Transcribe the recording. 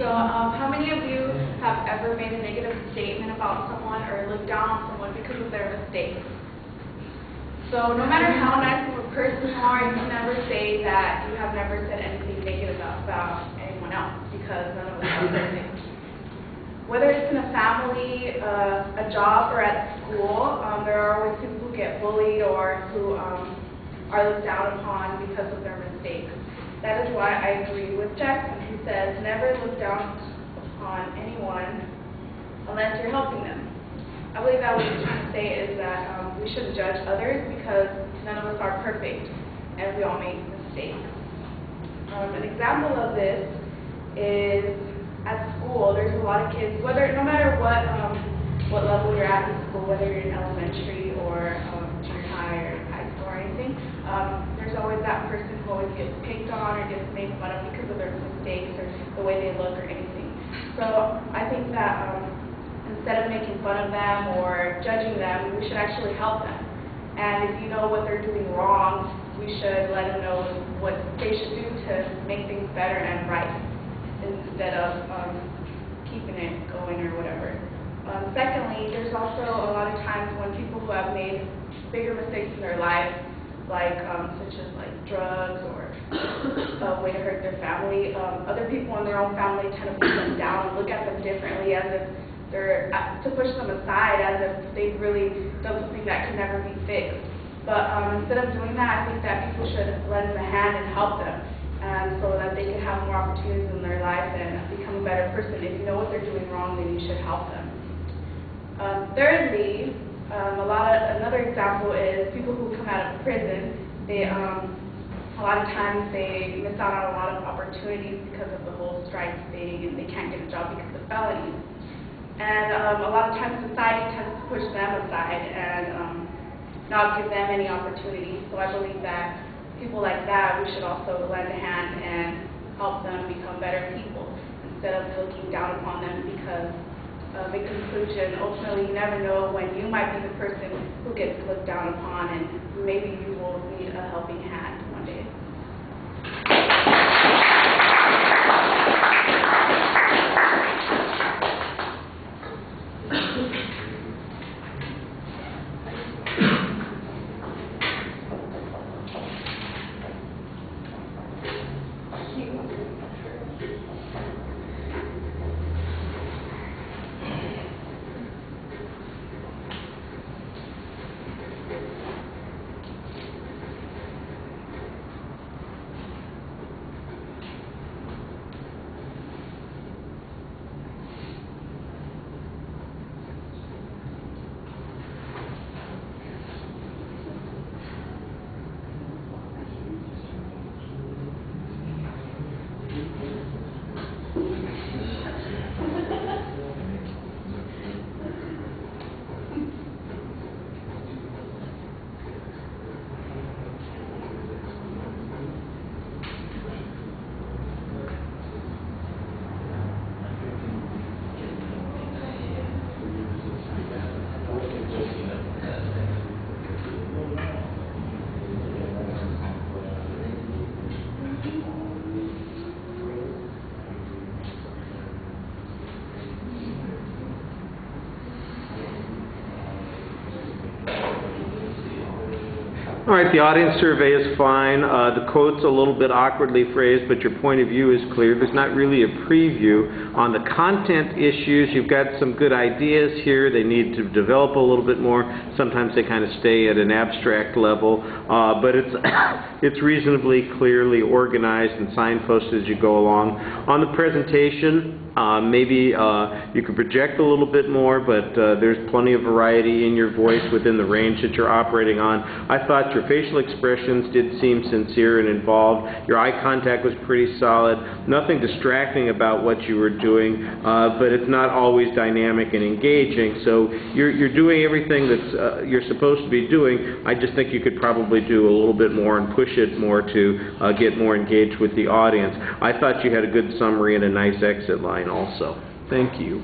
So, how many of you have ever made a negative statement about someone or looked down on someone because of their mistakes? So, no matter how nice of a person you are, you can never say that you have never said anything negative about anyone else, because none of us have anything. Whether it's in a family, a job, or at school, there are always people who get bullied or who are looked down upon because of their mistakes. That is why I agree with Jackson, who says never look down upon anyone unless you're helping them. I believe that what he's trying to say is that we shouldn't judge others because none of us are perfect and we all make mistakes. An example of this is at school. There's a lot of kids, no matter what level you're at in school, whether you're in elementary or junior high or high school or anything, there's always that person who always gets picked on or gets made fun of because of their mistakes or the way they look or anything. So I think that instead of making fun of them or judging them, we should actually help them. And if you know what they're doing wrong, we should let them know what they should do to make things better and right, instead of keeping it going or whatever. Secondly, there's also a lot of times when people who have made bigger mistakes in their life, like such as like drugs or a way to hurt their family, other people in their own family tend to put them down and look at them differently, as if they're to push them aside, as if they've really done something that can never be fixed. But instead of doing that, I think that people should lend a hand and help them, so that they can have more opportunities in their life and become a better person. If you know what they're doing wrong, then you should help them. Thirdly, another example is people who come out of prison. They a lot of times they miss out on a lot of opportunities because of the whole strike thing, and they can't get a job because of felonies. And a lot of times society tends to push them aside and not give them any opportunities. So I believe that people like that, we should also lend a hand and help them become better people instead of looking down upon them because of a conclusion. Ultimately, you never know when you might be the person who gets looked down upon, and maybe you will need a helping hand one day. All right, the audience survey is fine. The quote's a little bit awkwardly phrased, but your point of view is clear. There's not really a preview. On the content issues, you've got some good ideas here. They need to develop a little bit more. Sometimes they kind of stay at an abstract level, but it's reasonably clearly organized and signposted as you go along. On the presentation, maybe you can project a little bit more, but there's plenty of variety in your voice within the range that you're operating on. I thought your facial expressions did seem sincere and involved. Your eye contact was pretty solid. Nothing distracting about what you were doing, but it's not always dynamic and engaging. So you're doing everything that you're supposed to be doing. I just think you could probably do a little bit more and push it more to get more engaged with the audience. I thought you had a good summary and a nice exit line also. Thank you.